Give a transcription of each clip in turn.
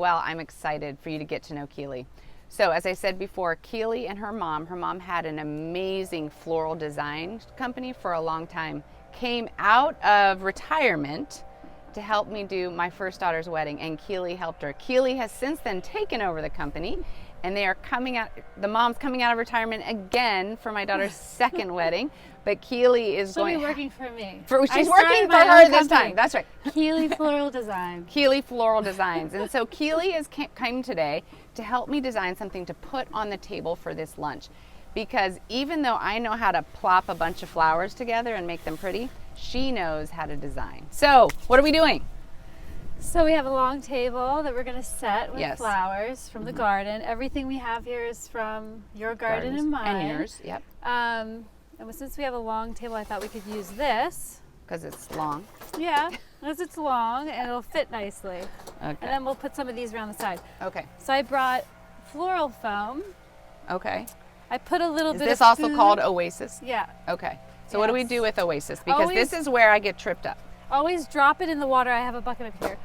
Well, I'm excited for you to get to know Keely. So as I said before, Keely and her mom had an amazing floral design company for a long time, came out of retirement to help me do my first daughter's wedding, and Keely helped her. Keely has since then taken over the company, and they are coming out, the mom's coming out of retirement again for my daughter's second wedding, but Keely is She'll be working for me. She's working for her this time. That's right. Keely Floral Design. Keely Floral Designs. And so Keely is came today to help me design something to put on the table for this lunch. Because even though I know how to plop a bunch of flowers together and make them pretty, she knows how to design. So what are we doing? So we have a long table that we're going to set with flowers from the garden. Everything we have here is from your garden and mine. And yours, yep. And since we have a long table, I thought we could use this. Because it's long. Yeah, because it's long and it'll fit nicely. Okay. And then we'll put some of these around the side. Okay. So I brought floral foam. Okay. I put a little bit of Is this also food. called Oasis? Yeah. Okay. So what do we do with Oasis? Because Always, this is where I get tripped up. Always drop it in the water. I have a bucket up here.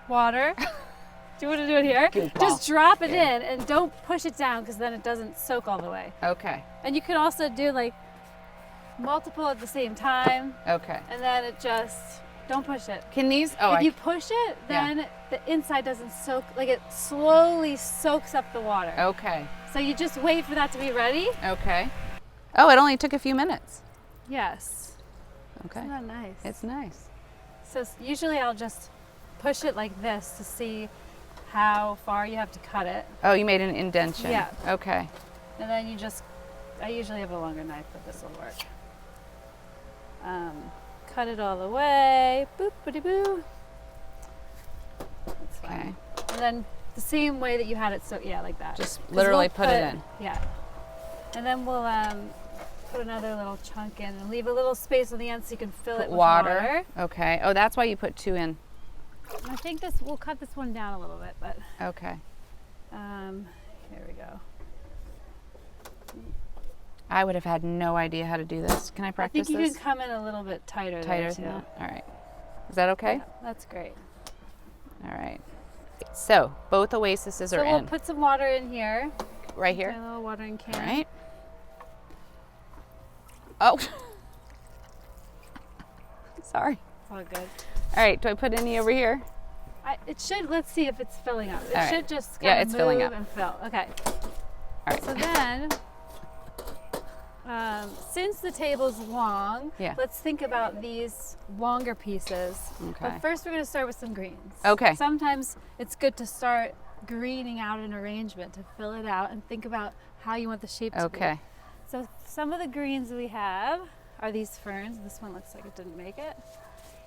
Water. Do you want to do it here? Goofball. Just drop it in and don't push it down because then it doesn't soak all the way. Okay. And you can also do like multiple at the same time. Okay. And then it just, don't push it. Can these, if you push it, then the inside doesn't soak, like it slowly soaks up the water. Okay. So you just wait for that to be ready. Okay. Oh, it only took a few minutes. Yes. Okay. Isn't that nice? It's nice. So usually I'll just push it like this to see how far you have to cut it. Oh, you made an indentation. Yeah. Okay. And then you just, I usually have a longer knife, but this will work. Cut it all the way. Boop, boopity boo. That's fine. Okay. And then the same way that you had it, so yeah, like that. Just literally put it in. Yeah. And then we'll put another little chunk in and leave a little space on the end so you can fill it with water. Okay. Oh, that's why you put 2 in. I think we'll cut this one down a little bit, but. Okay. Here we go. I would have had no idea how to do this. Can I practice this? I think you can come in a little bit tighter. Tighter than that? All right. Is that okay? Yeah, that's great. All right. So both Oasises are in. So we'll put some water in here. Right here? A little watering can. All right. Oh. Sorry. It's all good. All right. Do I put any over here? It should. Let's see if it's filling up. It should just it's move filling up. And fill. Okay. All right. So then, since the table's long, let's think about these longer pieces. Okay. But first, we're going to start with some greens. Okay. Sometimes it's good to start greening out an arrangement to fill it out and think about how you want the shape to be. Okay. So some of the greens we have are these ferns. This one looks like it didn't make it.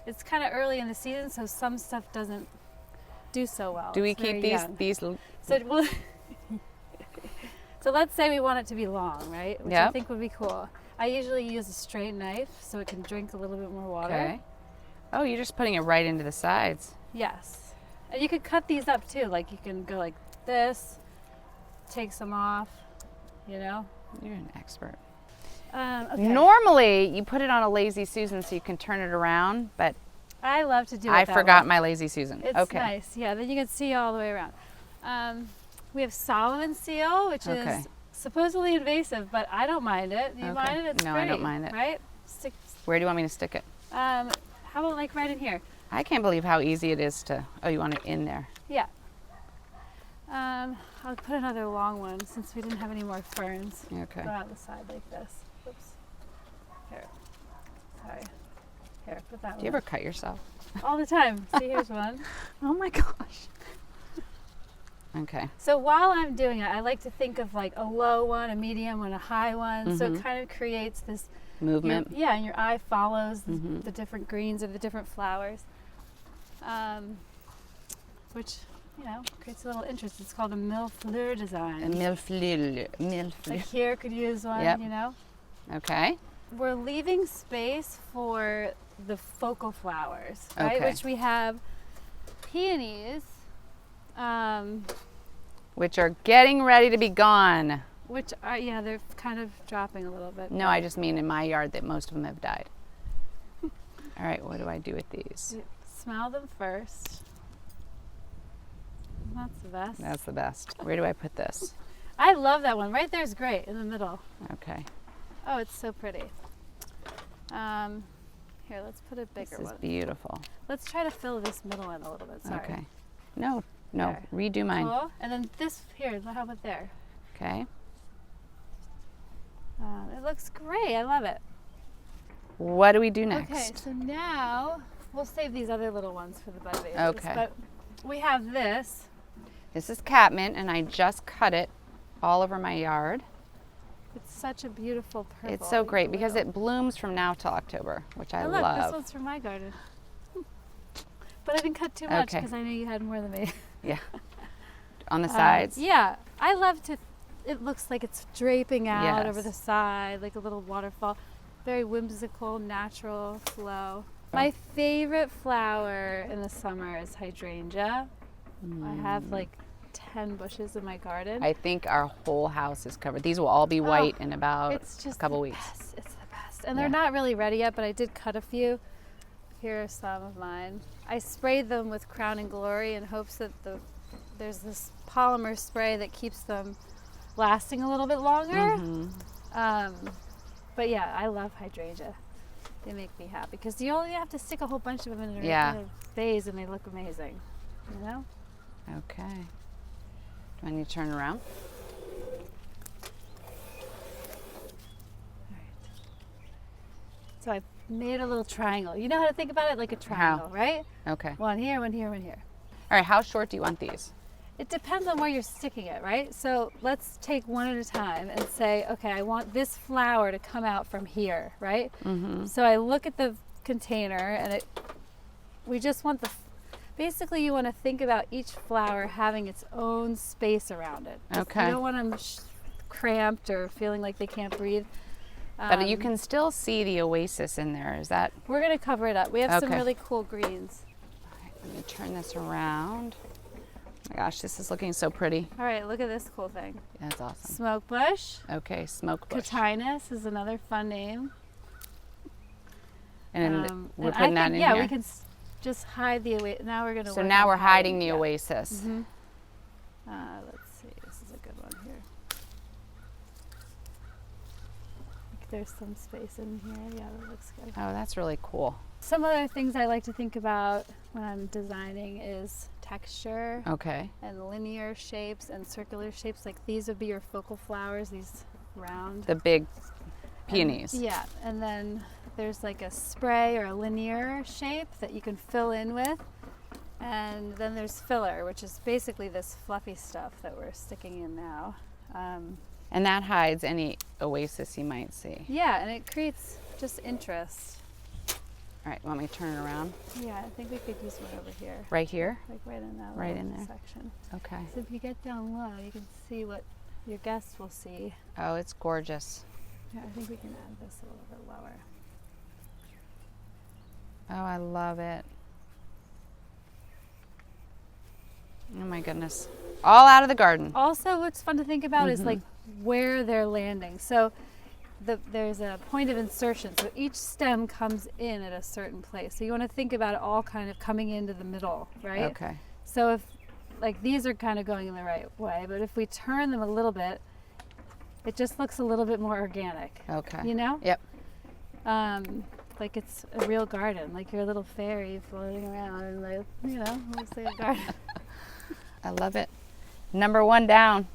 It's kind of early in the season, so some stuff doesn't do so well. Do we keep these? So we'll so let's say we want it to be long, right? Which I think would be cool. I usually use a straight knife so it can drink a little bit more water. Okay. Oh, you're just putting it right into the sides. Yes. And you could cut these up too. Like you can go like this, take some off, you know? You're an expert. Okay. Normally, you put it on a Lazy Susan so you can turn it around, but I love to do it I that forgot way. my Lazy Susan. It's nice. Yeah, then you can see all the way around. We have Solomon seal, which is supposedly invasive, but I don't mind it. Do you mind it? It's no, pretty, I don't mind it. Right? Where do you want me to stick it? How about like right in here? I can't believe how easy it is to, oh, you want it in there. Yeah. I'll put another long one since we didn't have any more ferns. Okay. Go out the side like this. Oops. Here. Sorry. Here, put that one. Do you ever cut yourself? All the time. See, here's one. Oh my gosh. Okay. So while I'm doing it, I like to think of like a low one, a medium one, a high one. So it kind of creates this movement. And your eye follows the different greens of the different flowers, which, you know, creates a little interest. It's called a mille fleur design. A mille fleur. Like here could use one, you know? Okay. We're leaving space for the focal flowers, right? Which we have peonies. Which are getting ready to be gone. Which are, they're kind of dropping a little bit. No, I just mean in my yard that most of them have died. All right, what do I do with these? You smell them first. That's the best. That's the best. Where do I put this? I love that one. Right there's great in the middle. Okay. Oh, it's so pretty. Here, let's put a bigger This is one. beautiful. Let's try to fill this middle in a little bit. Sorry. Okay. No, There. redo mine. Cool. And then this here. How about there? Okay. It looks great. I love it. What do we do next? Okay, so now we'll save these other little ones for the bud vases. Okay. But we have this. This is catmint, and I just cut it all over my yard. It's such a beautiful purple. It's so great because blue. it blooms from now till October, which I Oh, look, love. this one's from my garden. But I didn't cut too much Okay. because I knew you had more than me. Yeah. On the sides? Yeah, I love to. It looks like it's draping out over Yes. the side, like a little waterfall. Very whimsical, natural flow. My favorite flower in the summer is hydrangea. I have like 10 bushes in my garden. I think our whole house is covered. These will all be white in about It's just a couple the weeks. best. It's the best. And they're not really ready yet, but I did cut a few. Here are some of mine. I sprayed them with Crown and Glory in hopes that there's this polymer spray that keeps them lasting a little bit longer. But yeah, I love hydrangea. They make me happy because you only have to stick a whole bunch of them in a vase and they look amazing. You know? Okay. Do I need to turn around? So I made a little triangle. You know how to think about it like a triangle, right? Okay. One here, one here, one here. All right, how short do you want these? It depends on where you're sticking it, right? So let's take one at a time and say, okay, I want this flower to come out from here, right? So I look at the container and we just want basically you want to think about each flower having its own space around it. Okay. You don't want them cramped or feeling like they can't breathe. But you can still see the oasis in there. Is that? We're going to cover it up. We have some Okay. really cool greens. All right, let me turn this around. Oh my gosh, this is looking so pretty. All right, look at this cool thing. That's awesome. Smoke bush. Okay, smoke bush. Catinus is another fun name. And we're and putting that in here? we can just hide the oasis. Now we're going to So now we're hiding the oasis. Let's see. This is a good one here. There's some space in here. Yeah, that looks good. Oh, that's really cool. Some other things I like to think about when I'm designing is texture Okay. and linear shapes and circular shapes. Like these would be your focal flowers, these round. The big peonies. Yeah, and then there's like a spray or a linear shape that you can fill in with. And then there's filler, which is basically this fluffy stuff that we're sticking in now. And that hides any oasis you might see. Yeah, and it creates just interest. All right, want me to turn it around? Yeah, I think we could use one over here. Right here? Like right in that Right little in there. section. Okay. So if you get down low, you can see what your guests will see. Oh, it's gorgeous. Yeah, I think we can add this a little bit lower. Oh, I love it. Oh my goodness. All out of the garden. Also, what's fun to think about is like where they're landing. So there's a point of insertion. So each stem comes in at a certain place. So you want to think about it all kind of coming into the middle, right? Okay. So if like these are kind of going in the right way, but if we turn them a little bit, it just looks a little bit more organic. Okay. You know? Yep. Like it's a real garden, like your little fairy floating around, and like, you know, looks like a garden. I love it. Number one down.